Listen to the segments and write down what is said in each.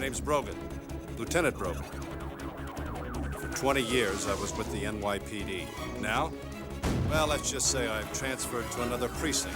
name's Brogan, Lieutenant Brogan. For 20 years, I was with the NYPD. Now, well, let's just say I've transferred to another precinct.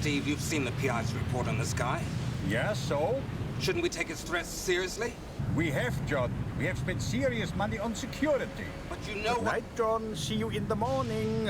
Steve, you've seen the PI's report on this guy. Yeah, so? Shouldn't we take his threats seriously? We have, John. We have spent serious money on security. But you know Good night, John. See you in the morning.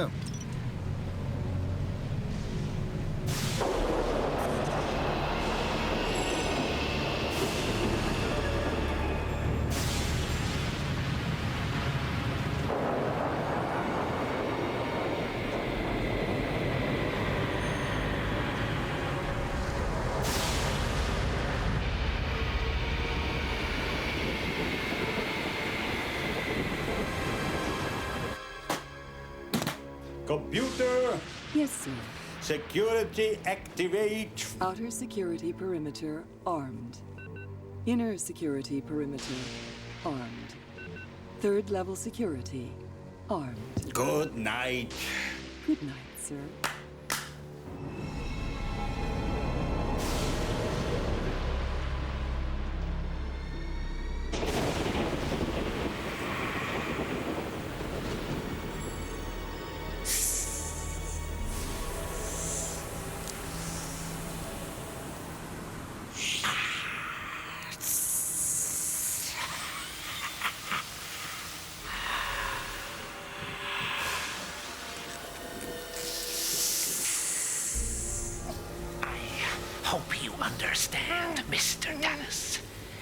Computer! Yes, sir. Security activate. Outer security perimeter armed. Inner security perimeter armed. Third level security armed. Good night. Good night, sir. Hope you understand, Mr. Dallas.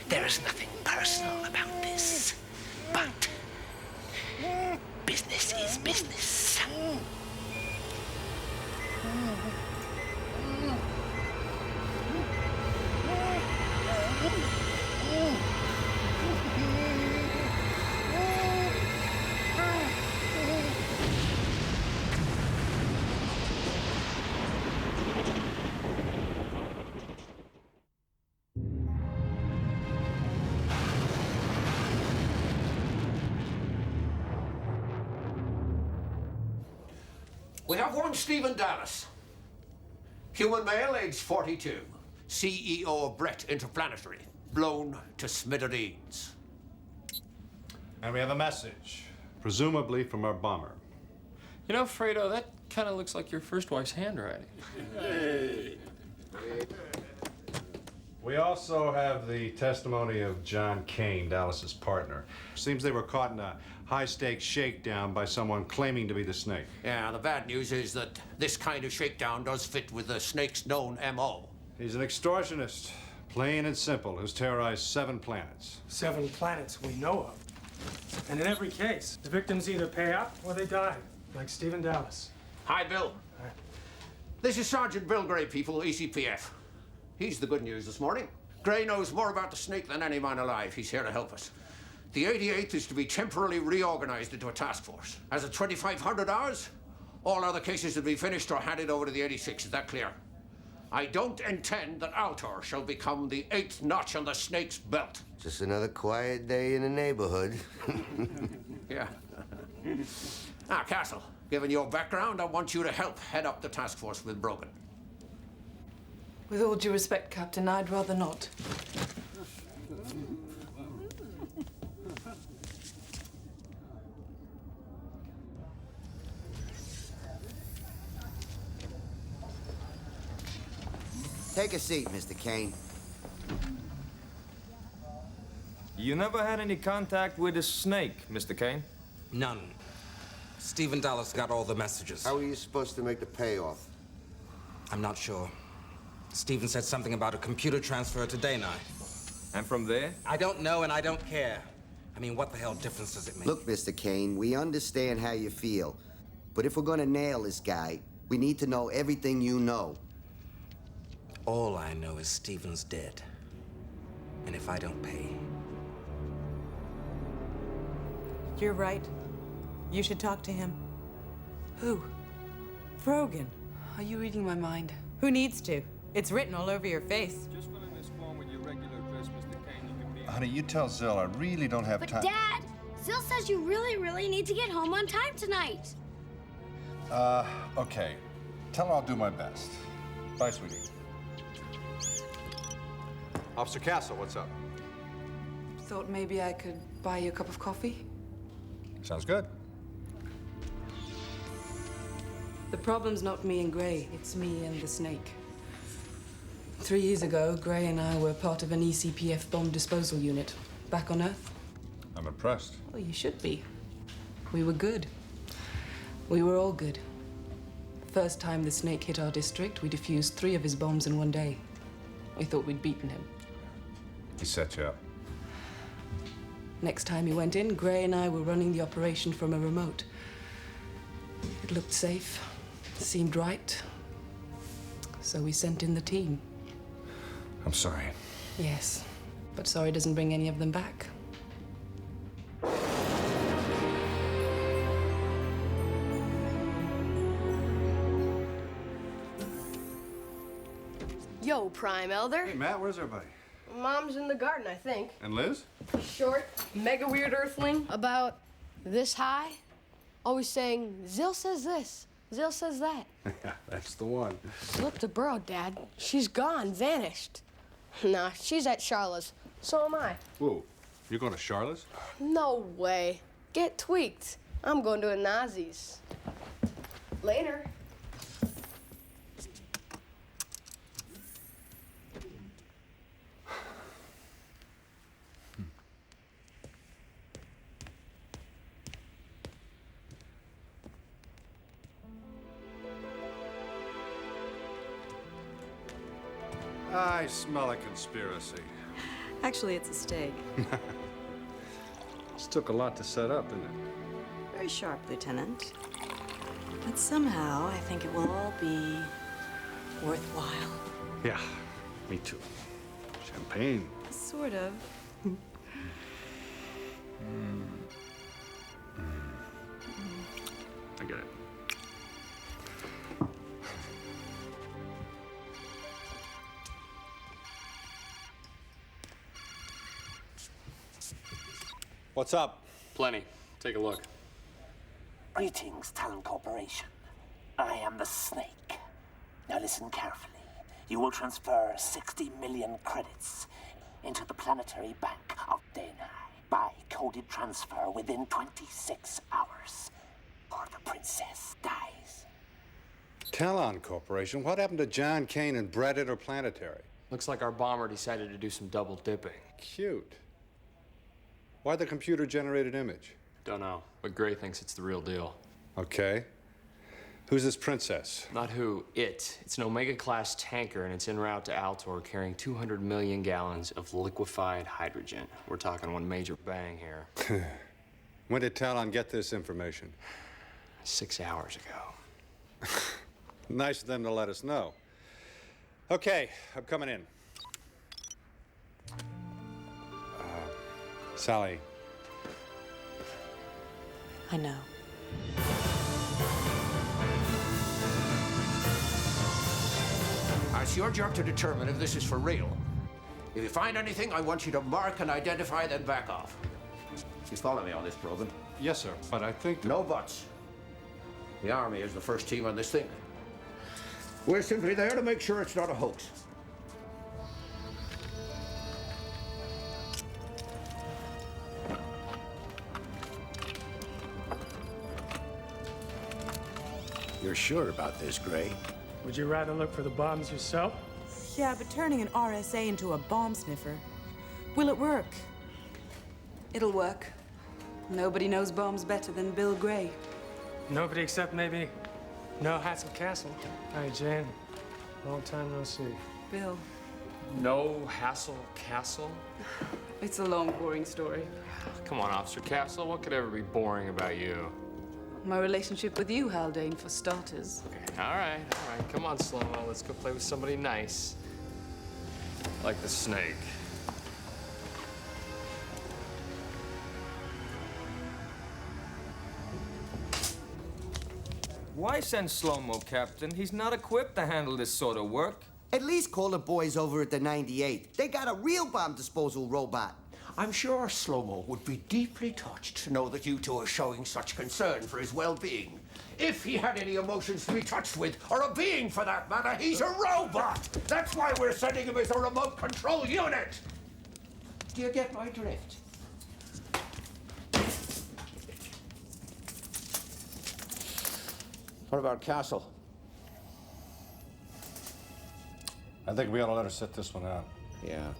There is nothing personal about this. But business is business. We have one Stephen Dallas. Human male, age 42. CEO of Brett Interplanetary. Blown to smithereens. And we have a message, presumably from our bomber. You know, Fredo, that kind of looks like your first wife's handwriting. We also have the testimony of John Kane, Dallas's partner. Seems they were caught in a high-stakes shakedown by someone claiming to be the Snake. Yeah, the bad news is that this kind of shakedown does fit with the Snake's known M.O. He's an extortionist, plain and simple, who's terrorized 7 planets. 7 planets we know of. And in every case, the victims either pay up or they die, like Stephen Dallas. Hi, Bill. This is Sergeant Bill Gray, people, ECPF. He's the good news this morning. Gray knows more about the Snake than any man alive. He's here to help us. The 88th is to be temporarily reorganized into a task force. As of 2,500 hours, all other cases will be finished or handed over to the 86. Is that clear? I don't intend that Altor shall become the 8th notch on the Snake's belt. Just another quiet day in the neighborhood. Yeah. Castle, given your background, I want you to help head up the task force with Brogan. With all due respect, Captain, I'd rather not. Take a seat, Mr. Kane. You never had any contact with the Snake, Mr. Kane? None. Stephen Dallas got all the messages. How are you supposed to make the payoff? I'm not sure. Stephen said something about a computer transfer to Dana. And from there? I don't know and I don't care. I mean, what the hell difference does it make? Look, Mr. Kane, we understand how you feel. But if we're gonna nail this guy, we need to know everything you know. All I know is Stephen's dead. And if I don't pay... You're right. You should talk to him. Who? Brogan. Are you reading my mind? Who needs to? It's written all over your face. Just fill in this form with your regular address, Mr. Kane. You can be... Honey, you tell Zill I really don't have time. But Dad, Zill says you really need to get home on time tonight. Okay. Tell her I'll do my best. Bye, sweetie. Officer Castle, what's up? Thought maybe I could buy you a cup of coffee? Sounds good. The problem's not me and Gray, it's me and the Snake. 3 years ago, Gray and I were part of an ECPF bomb disposal unit, back on Earth. I'm impressed. Well, you should be. We were good. We were all good. First time the Snake hit our district, we defused 3 of his bombs in 1 day. We thought we'd beaten him. He set you up. Next time he went in, Gray and I were running the operation from a remote. It looked safe, seemed right. So we sent in the team. I'm sorry. Yes, but sorry doesn't bring any of them back. Yo, Prime Elder. Hey, Matt, where's everybody? Mom's in the garden, I think. And Liz? Short, mega weird earthling. About this high. Always saying, Zill says this, Zill says that. Yeah, that's the one. Look, the burrow, Dad. She's gone, vanished. Nah, she's at Charla's. So am I. Whoa, you're going to Charlotte's? No way. Get tweaked. I'm going to a Nazi's. Later. I smell a conspiracy. Actually, it's a steak. This took a lot to set up, didn't it? Very sharp, Lieutenant. But somehow, I think it will all be worthwhile. Yeah, me too. Champagne. Sort of. I get it. What's up? Plenty. Take a look. Greetings, Talon Corporation. I am the Snake. Now listen carefully. You will transfer 60 million credits into the planetary bank of Dana by coded transfer within 26 hours, or the princess dies. Talon Corporation? What happened to John Kane and Breaded or Planetary? Looks like our bomber decided to do some double dipping. Cute. Why the computer-generated image? Don't know, but Gray thinks it's the real deal. Okay. Who's this princess? Not who, it. It's an Omega-class tanker, and it's en route to Altor carrying 200 million gallons of liquefied hydrogen. We're talking one major bang here. When did Talon get this information? 6 hours ago. Nice of them to let us know. Okay, I'm coming in. Sally. I know. It's your job to determine if this is for real. If you find anything, I want you to mark and identify, then back off. You follow me on this, Probin? Yes, sir, but I think... No buts. The Army is the first team on this thing. We're simply there to make sure it's not a hoax. You're sure about this, Gray? Would you rather look for the bombs yourself? Yeah, but turning an RSA into a bomb sniffer, will it work? It'll work. Nobody knows bombs better than Bill Gray. Nobody except maybe No Hassel Castle. Hi, Jane. Long time no see. Bill. No Hassel Castle? It's a long, boring story. Come on, Officer Castle. What could ever be boring about you? My relationship with you, Haldane, for starters. Okay, all right. Come on, Slow-Mo. Let's go play with somebody nice. Like the snake. Why send Slow-Mo, Captain? He's not equipped to handle this sort of work. At least call the boys over at the 98. They got a real bomb disposal robot. I'm sure Slow-Mo would be deeply touched to know that you two are showing such concern for his well-being. If he had any emotions to be touched with, or a being for that matter, he's a robot! That's why we're sending him as a remote control unit! Do you get my drift? What about Castle? I think we ought to let her sit this one out. Yeah.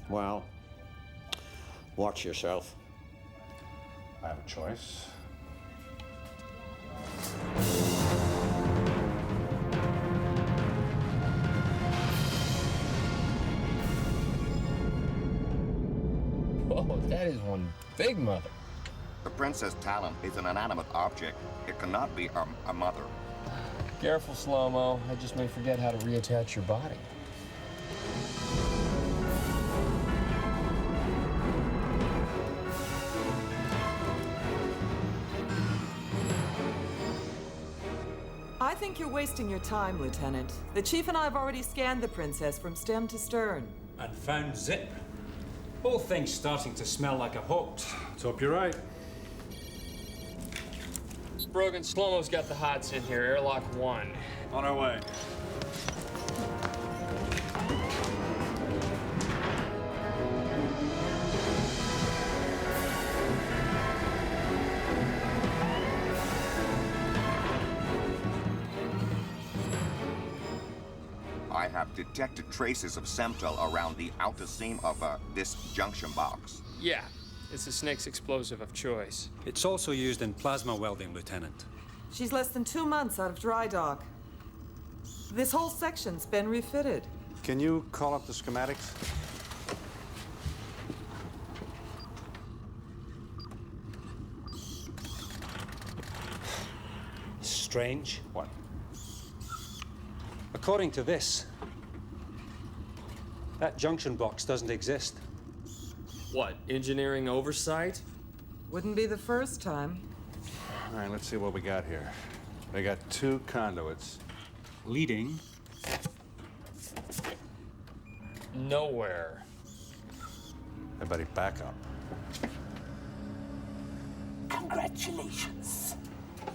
Well, watch yourself. I have a choice. Whoa, that is one big mother. The Princess Talon is an inanimate object. It cannot be a mother. Careful, Slow-Mo. I just may forget how to reattach your body. I think you're wasting your time, Lieutenant. The Chief and I have already scanned the Princess from stem to stern. And found Zip. Whole thing's starting to smell like a hoax. Let's hope you're right. Brogan, Slow-Mo's got the hots in here. Airlock 1. On our way. I have detected traces of Semtel around the outer seam of this junction box. Yeah, it's the Snake's explosive of choice. It's also used in plasma welding, Lieutenant. She's less than 2 months out of dry dock. This whole section's been refitted. Can you call up the schematics? Strange. What? According to this, that junction box doesn't exist. What, engineering oversight? Wouldn't be the first time. All right, let's see what we got here. They got 2 conduits. Leading nowhere. Everybody back up. Congratulations.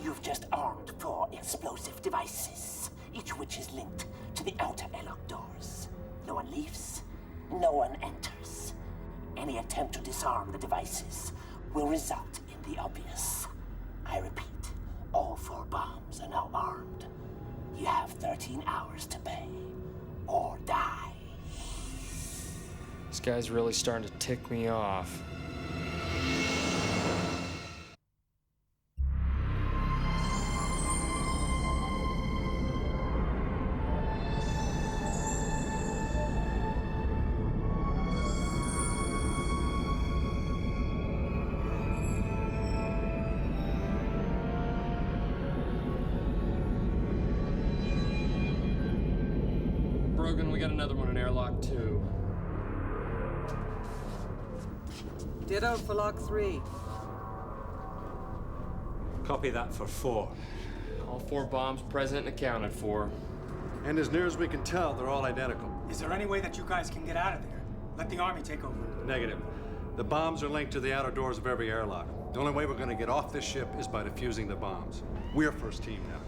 You've just armed 4 explosive devices, each which is linked to the outer airlock doors. No one leaves, no one enters. Any attempt to disarm the devices will result in the obvious. I repeat, all 4 bombs are now armed. You have 13 hours to pay, or die. This guy's really starting to tick me off. Brogan, we got another one in airlock 2. Ditto for lock 3. Copy that for 4. All 4 bombs present and accounted for. And as near as we can tell, they're all identical. Is there any way that you guys can get out of there? Let the Army take over. Negative. The bombs are linked to the outer doors of every airlock. The only way we're going to get off this ship is by defusing the bombs. We're first team now.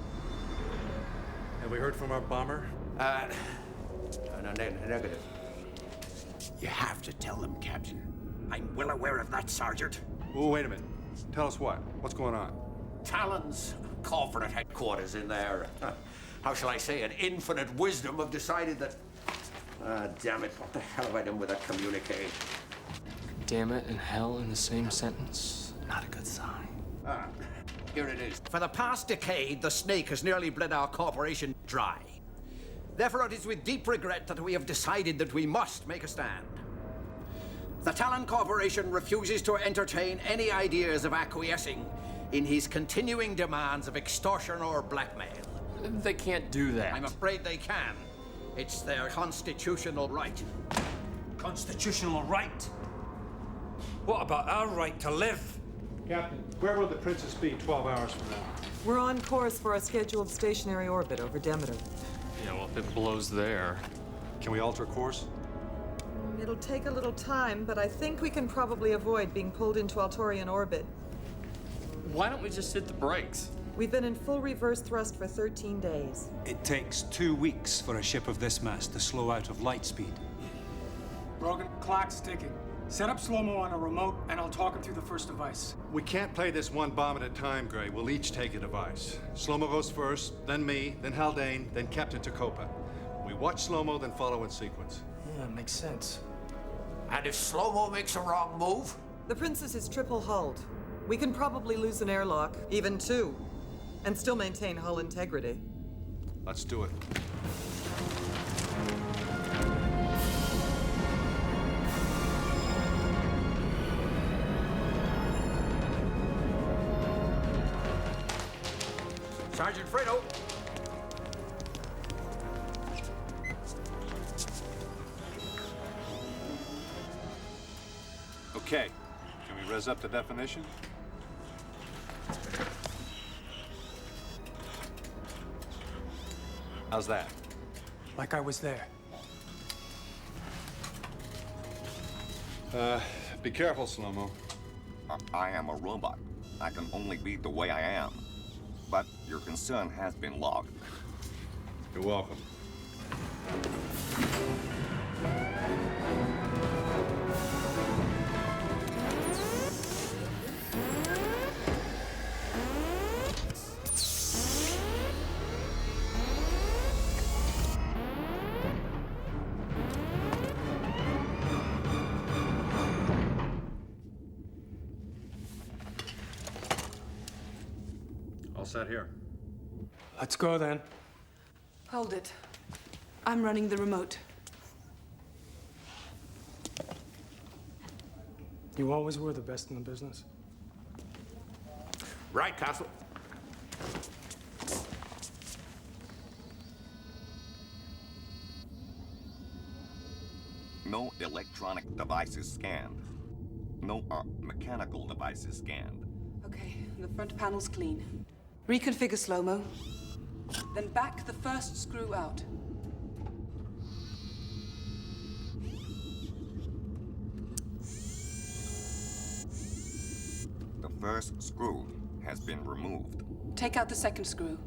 Have we heard from our bomber? No, negative. You have to tell them, Captain. I'm well aware of that, Sergeant. Oh, wait a minute. Tell us what? What's going on? Talon's corporate headquarters in there. How shall I say it? Infinite wisdom have decided that. Damn it, what the hell have I done with that communique? Damn it and hell in the same sentence. Not a good sign. Here it is. For the past decade, the snake has nearly bled our corporation dry. Therefore, it is with deep regret that we have decided that we must make a stand. The Talon Corporation refuses to entertain any ideas of acquiescing in his continuing demands of extortion or blackmail. They can't do that. I'm afraid they can. It's their constitutional right. Constitutional right? What about our right to live? Captain, where will the Princess be 12 hours from now? We're on course for a scheduled stationary orbit over Demeter. Yeah, well, if it blows there. Can we alter course? It'll take a little time, but I think we can probably avoid being pulled into Altorian orbit. Why don't we just hit the brakes? We've been in full reverse thrust for 13 days. It takes 2 weeks for a ship of this mass to slow out of light speed. Brogan, clock's ticking. Set up slow-mo on a remote, and I'll talk him through the first device. We can't play this one bomb at a time, Gray. We'll each take a device. Slow-mo goes first, then me, then Haldane, then Captain Tacopa. We watch slow-mo, then follow in sequence. Yeah, makes sense. And if slow-mo makes a wrong move? The Princess is triple hulled. We can probably lose an airlock, even 2, and still maintain hull integrity. Let's do it. Sergeant Fredo. Okay. Can we res up to definition? How's that? Like I was there. Be careful, Slow-mo. I am a robot. I can only be the way I am. But your concern has been logged. You're welcome. All set here. Let's go then. Hold it. I'm running the remote. You always were the best in the business. Right, Castle. No electronic devices scanned. No mechanical devices scanned. Okay, the front panel's clean. Reconfigure slow-mo. Then back the first screw out. The first screw has been removed. Take out the second screw.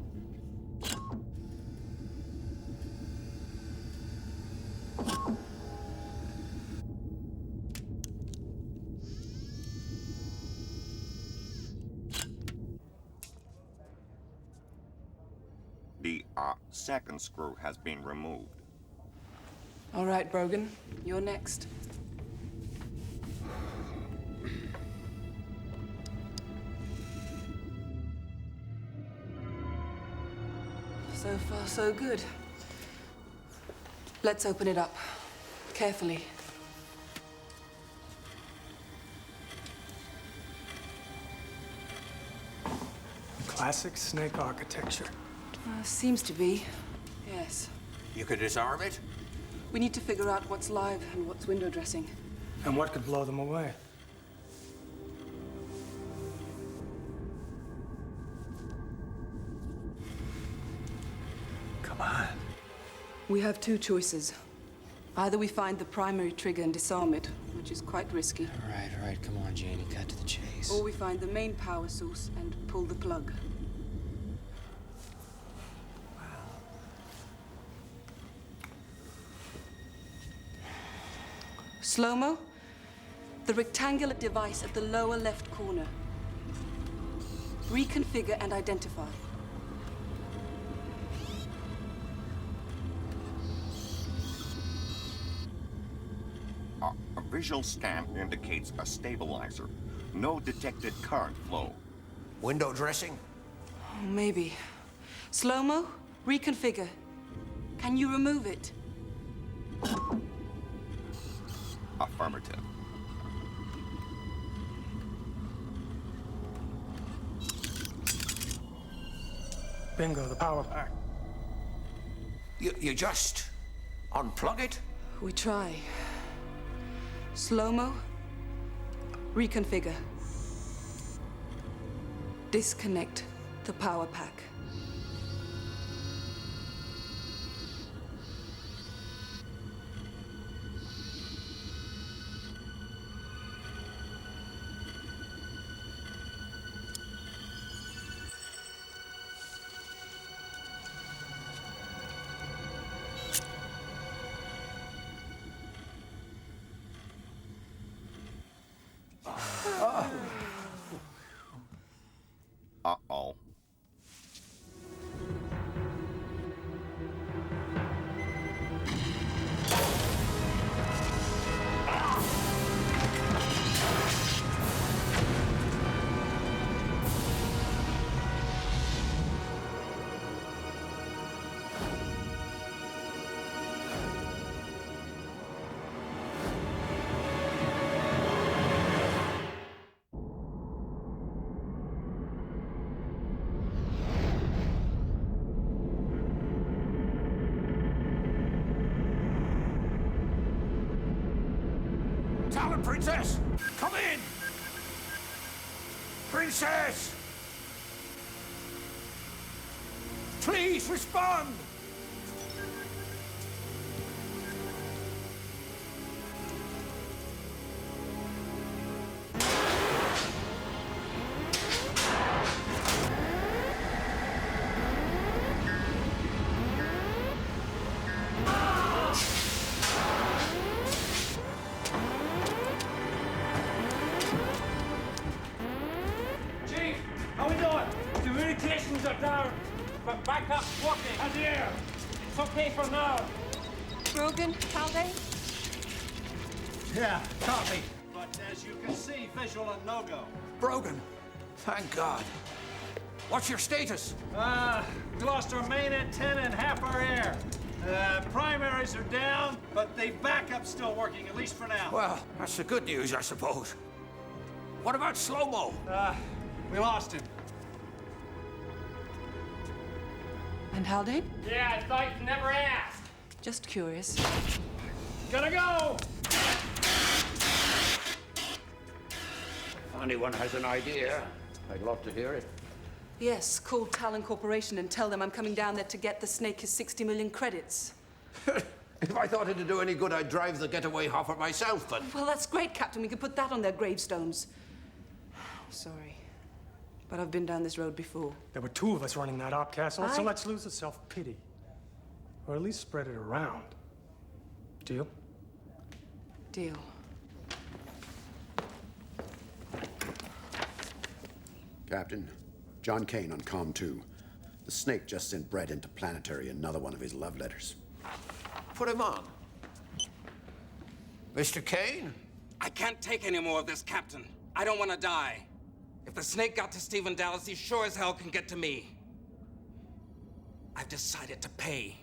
The second screw has been removed. All right, Brogan, you're next. So far, so good. Let's open it up. Carefully. Classic snake architecture. Seems to be. Yes. You could disarm it? We need to figure out what's live and what's window dressing. And what could blow them away? Come on. We have two choices. Either we find the primary trigger and disarm it, which is quite risky. All right, come on, Janie, cut to the chase. Or we find the main power source and pull the plug. Slow-mo? The rectangular device at the lower left corner. Reconfigure and identify. A visual scan indicates a stabilizer. No detected current flow. Window dressing? Oh, maybe. Slow-mo? Reconfigure. Can you remove it? Affirmative. Bingo, the power pack. You just unplug it? We try. Slow-mo? Reconfigure. Disconnect the power pack. Uh-oh. Talon Princess! Come in! Princess! Please respond! Chief, how we doing? Communications are down, but backup's working. And here. It's okay for now. Brogan, Haldane? Yeah, copy. But as you can see, visual and no-go. Brogan, thank God. What's your status? We lost our main antenna and half our air. Primaries are down, but the backup's still working, at least for now. Well, that's the good news, I suppose. What about Slow-Mo? We lost him. And Haldane? Yeah, I thought you'd never asked. Just curious. Gotta go! If anyone has an idea, I'd love to hear it. Yes, call Talon Corporation and tell them I'm coming down there to get the snake his 60 million credits. If I thought it'd do any good, I'd drive the getaway hopper myself, but... Well, that's great, Captain. We could put that on their gravestones. Sorry, but I've been down this road before. There were two of us running that op castle, so let's lose the self-pity. Or at least spread it around. Deal? Deal. Captain, John Kane on Comm 2. The snake just sent Brett into Planetary another one of his love letters. Put him on. Mr. Kane? I can't take any more of this, Captain. I don't want to die. If the snake got to Stephen Dallas, he sure as hell can get to me. I've decided to pay.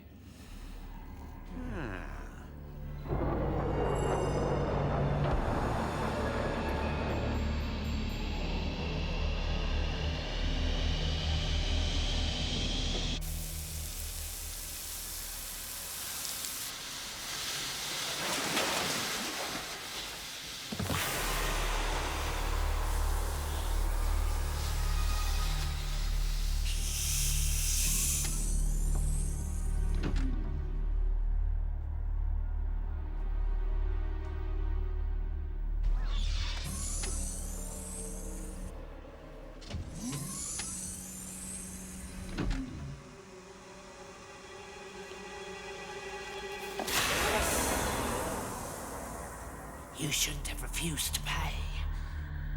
You shouldn't have refused to pay.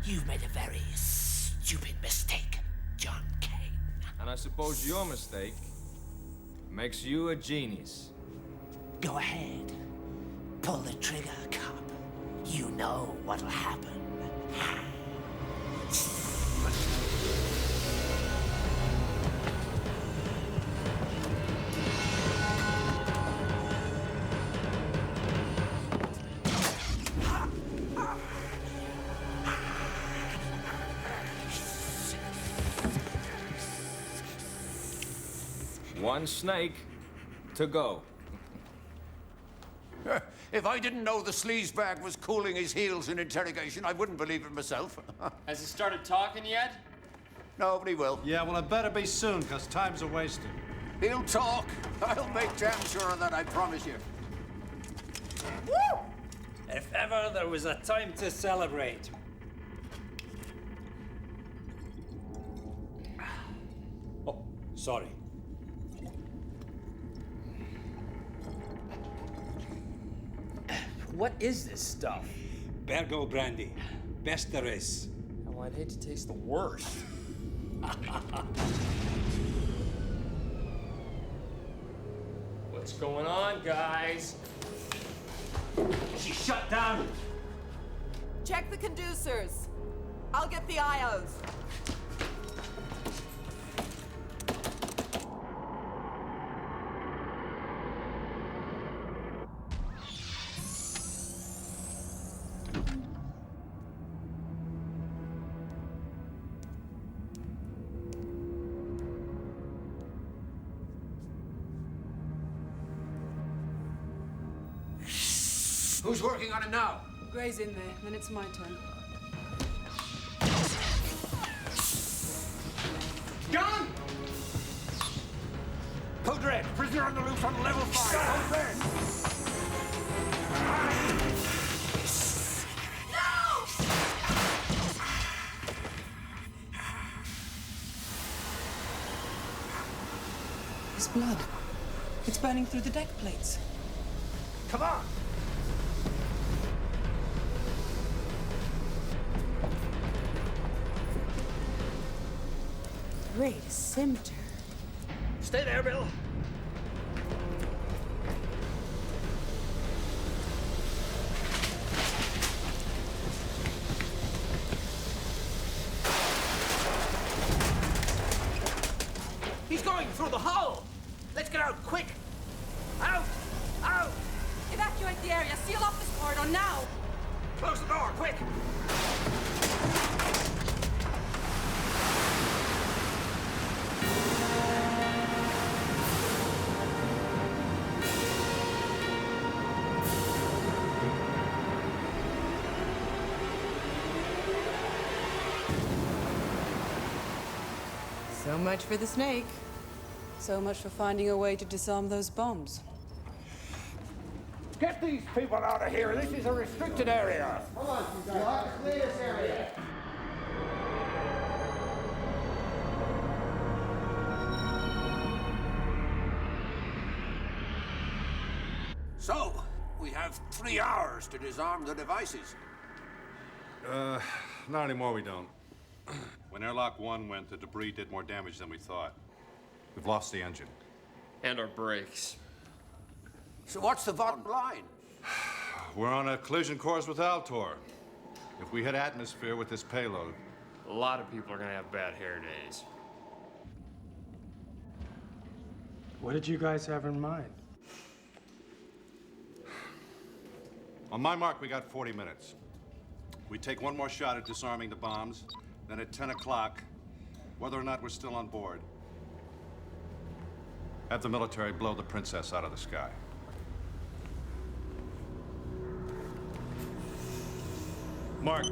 You've made a very stupid mistake, John Kane. And I suppose your mistake makes you a genius. Go ahead. Pull the trigger, cop. You know what'll happen. One snake to go. If I didn't know the sleazebag was cooling his heels in interrogation, I wouldn't believe it myself. Has he started talking yet? Nobody will. Yeah, well, it better be soon, because time's a wasting. He'll talk. I'll make damn sure of that, I promise you. Woo! If ever there was a time to celebrate. Oh, sorry. What is this stuff? Bergo brandy. Best there is. Oh, I'd hate to taste the worst. What's going on, guys? She's shut down. Check the conducers. I'll get the IOs. Who's working on it now? Gray's in there, then it's my turn. Gun! Code Red, prisoner on the loose on level 5. Code Red! His blood. It's burning through the deck plates. Come on! Great scimitar. Stay there, Bill. He's going through the hull! Let's get out, quick! Out! Out! Evacuate the area. Seal off this corridor now. Close the door, quick! So much for the snake. So much for finding a way to disarm those bombs. Get these people out of here. This is a restricted area. Hold on, you'll have to clear this area. So, we have 3 hours to disarm the devices. Not anymore, we don't. When airlock 1 went, the debris did more damage than we thought. We've lost the engine. And our brakes. So what's the bottom line? We're on a collision course with Altor. If we hit atmosphere with this payload... A lot of people are gonna have bad hair days. What did you guys have in mind? On my mark, we got 40 minutes. We take one more shot at disarming the bombs, then at 10 o'clock, whether or not we're still on board, have the military blow the princess out of the sky. Mark.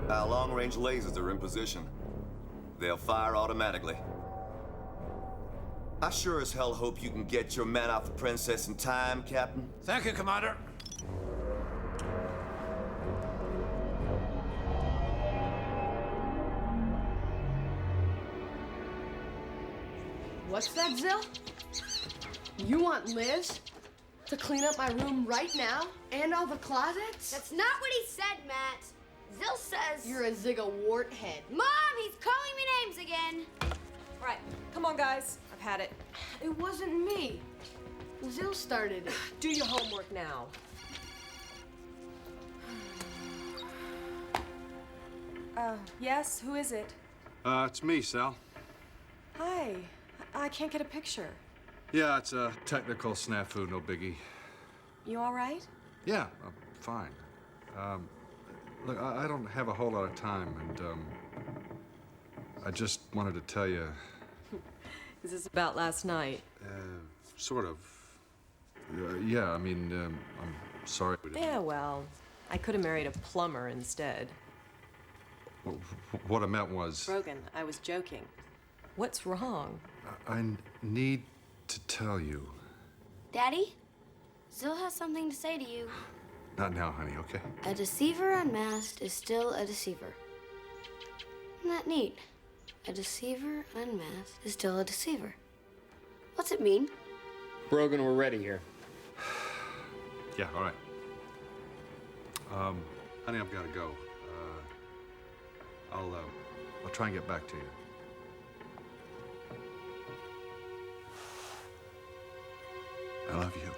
Our long-range lasers are in position. They'll fire automatically. I sure as hell hope you can get your men off the princess in time, Captain. Thank you, Commander. What's that, Zill? You want Liz to clean up my room right now and all the closets? That's not what he said, Matt. Zill says... You're a Zigga warthead. Mom, he's calling me names again. All right, come on, guys. I've had it. It wasn't me. Zill started it. Do your homework now. Yes, who is it? It's me, Sal. Hi. I can't get a picture. Yeah, it's a technical snafu, no biggie. You all right? Yeah, I'm fine. Look, I don't have a whole lot of time, and, I just wanted to tell you... Is this about last night? Sort of. Yeah, I mean, I'm sorry we didn't... Yeah, well, I could have married a plumber instead. What I meant was... Brogan, I was joking. What's wrong? I need to tell you. Daddy, Zill has something to say to you. Not now, honey, okay? A deceiver unmasked is still a deceiver. Isn't that neat? A deceiver unmasked is still a deceiver. What's it mean? Brogan, we're ready here. Yeah, all right. Honey, I've got to go. I'll try and get back to you. I love you.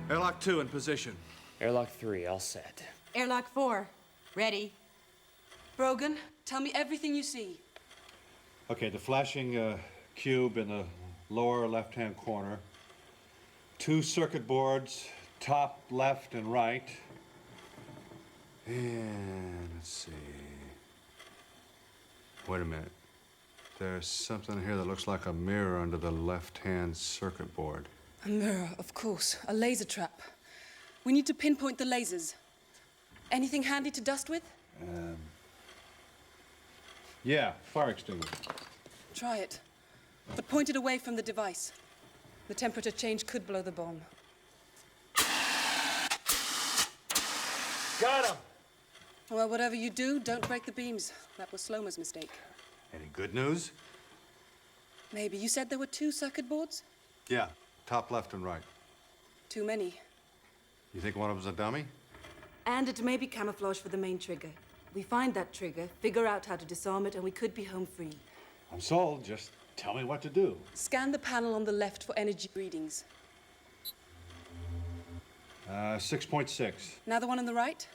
Airlock 2 in position. Airlock 3, all set. Airlock 4, ready. Brogan, tell me everything you see. Okay, the flashing cube in the lower left-hand corner. 2 circuit boards, top, left, and right. And let's see. Wait a minute. There's something here that looks like a mirror under the left-hand circuit board. A mirror, of course. A laser trap. We need to pinpoint the lasers. Anything handy to dust with? Yeah, fire extinguisher. Try it. But point it away from the device. The temperature change could blow the bomb. Got him! Well, whatever you do, don't break the beams. That was Sloma's mistake. Any good news? Maybe. You said there were 2 circuit boards? Yeah, top left and right. Too many. You think one of them's a dummy? And it may be camouflage for the main trigger. We find that trigger, figure out how to disarm it, and we could be home free. I'm sold. Just tell me what to do. Scan the panel on the left for energy readings. 6.6. Now the one on the right?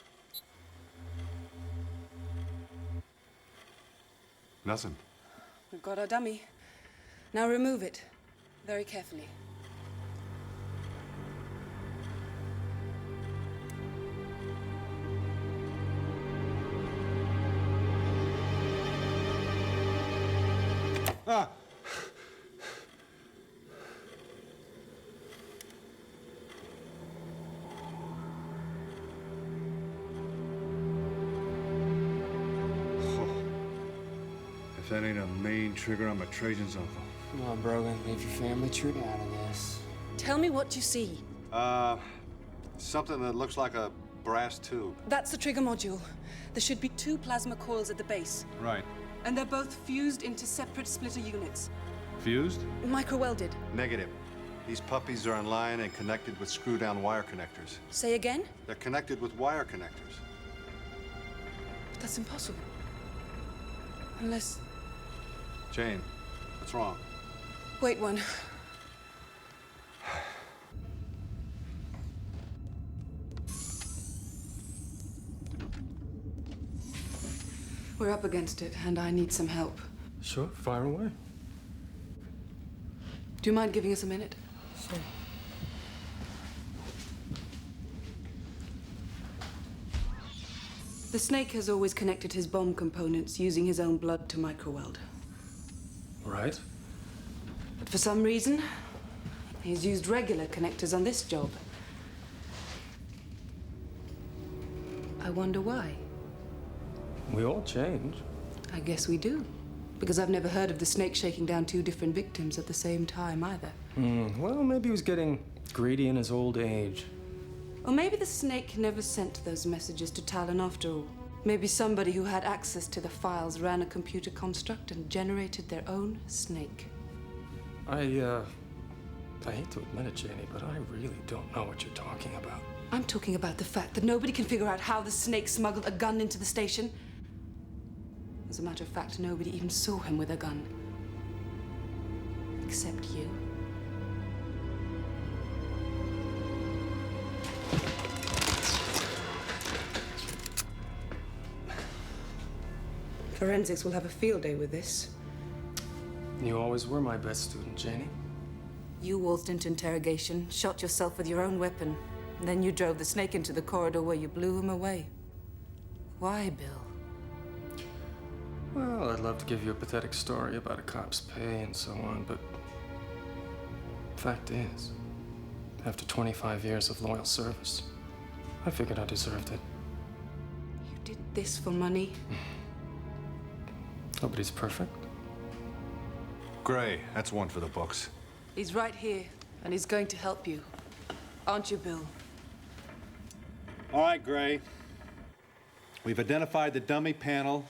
Nothing. We've got our dummy. Now remove it. Very carefully. Ah! If that ain't a main trigger, I'm a Trajan's uncle. Come on, Brogan, leave your family tree out of this. Tell me what you see. Something that looks like a brass tube. That's the trigger module. There should be 2 plasma coils at the base. Right. And they're both fused into separate splitter units. Fused? Micro-welded. Negative. These puppies are in line and connected with screw-down wire connectors. Say again? They're connected with wire connectors. But that's impossible. Unless... Jane, what's wrong? Wait one. We're up against it, and I need some help. Sure, fire away. Do you mind giving us a minute? Sure. The Snake has always connected his bomb components using his own blood to microweld. Right. But for some reason, he's used regular connectors on this job. I wonder why. We all change. I guess we do. Because I've never heard of the Snake shaking down two different victims at the same time either. Well, maybe he was getting greedy in his old age. Or maybe the Snake never sent those messages to Talon after all. Maybe somebody who had access to the files ran a computer construct and generated their own Snake. I hate to admit it, Janie, but I really don't know what you're talking about. I'm talking about the fact that nobody can figure out how the Snake smuggled a gun into the station. As a matter of fact, nobody even saw him with a gun. Except you. Forensics will have a field day with this. You always were my best student, Janie. You waltzed into interrogation, shot yourself with your own weapon, and then you drove the Snake into the corridor where you blew him away. Why, Bill? Well, I'd love to give you a pathetic story about a cop's pay and so on, but fact is, after 25 years of loyal service, I figured I deserved it. You did this for money? Nobody's perfect. Gray, that's one for the books. He's right here, and he's going to help you. Aren't you, Bill? All right, Gray. We've identified the dummy panel,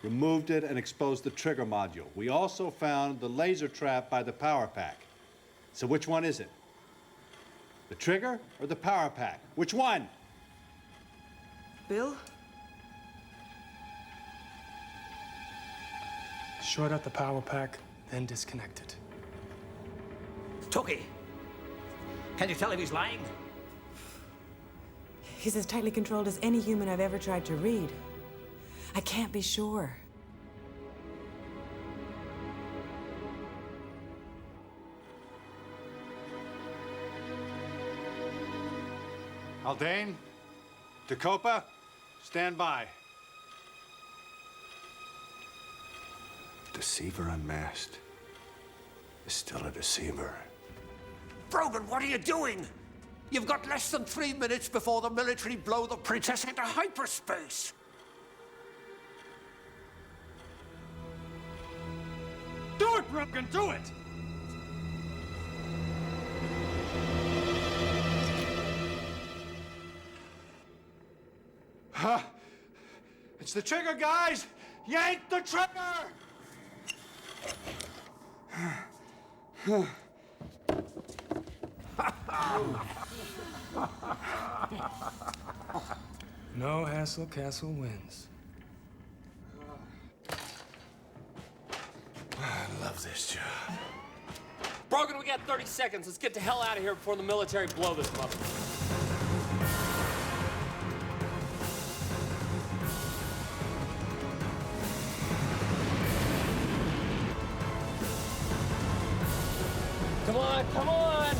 removed it, and exposed the trigger module. We also found the laser trap by the power pack. So which one is it? The trigger or the power pack? Which one? Bill? Short out the power pack, then disconnect it. Tookie, can you tell if he's lying? He's as tightly controlled as any human I've ever tried to read. I can't be sure. Haldane, Dacopa, stand by. Deceiver unmasked is still a deceiver. Brogan, what are you doing? You've got less than 3 minutes before the military blow the princess into hyperspace. Do it, Brogan, do it! Huh? It's the trigger, guys! Yank the trigger! No hassle, Castle wins. I love this job. Brogan, we got 30 seconds. Let's get the hell out of here before the military blow this mother. Come on, come on!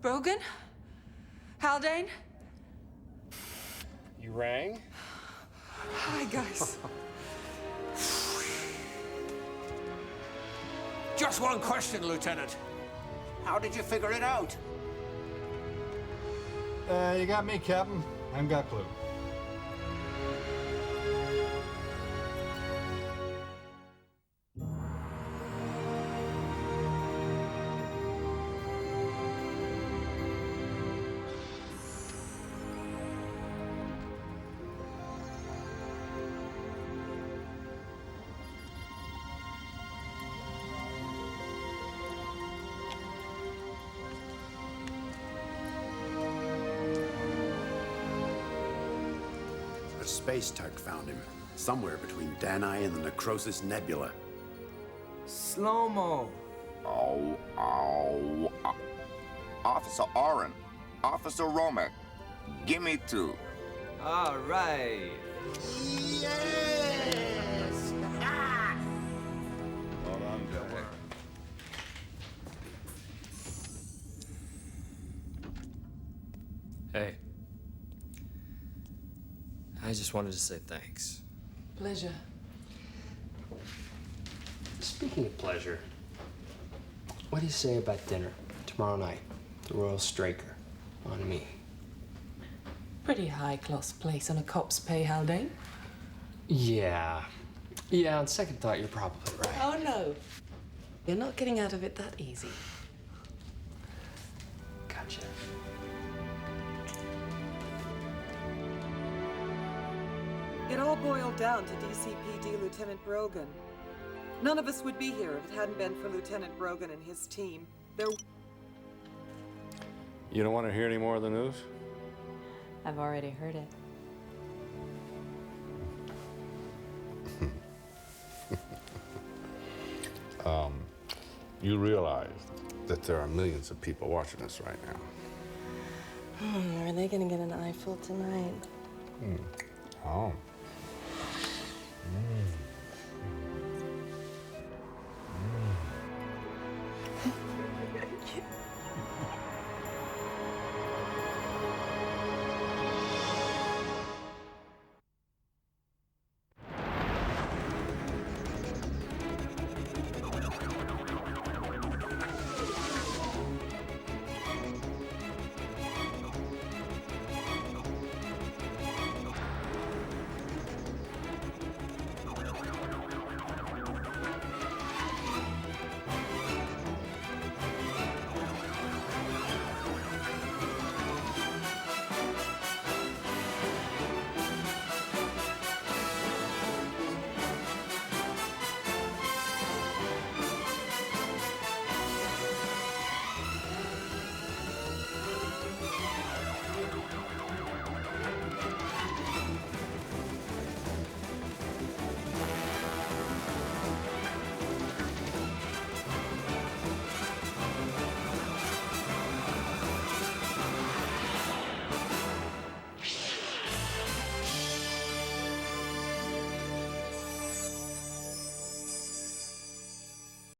Brogan? Haldane? You rang? Hi, guys. Just one question, Lieutenant. How did you figure it out? You got me, Captain. I've got a clue. A space tug found him, somewhere between Danae and the Necrosis Nebula. Slow-mo. Officer Oren, Officer Romek, give me 2. All right. Yes! Hold on, Bill. Hey. I just wanted to say thanks. Pleasure. Speaking of pleasure, what do you say about dinner tomorrow night? The Royal Straker on me. Pretty high-class place on a cop's pay, Haldane. Yeah. Yeah, on second thought, you're probably right. Oh, no. You're not getting out of it that easy. Gotcha. It all boiled down to DCPD Lieutenant Brogan. None of us would be here if it hadn't been for Lieutenant Brogan and his team. They're... You don't want to hear any more of the news? I've already heard it. You realize that there are millions of people watching us right now. Are they gonna get an eyeful tonight? Oh.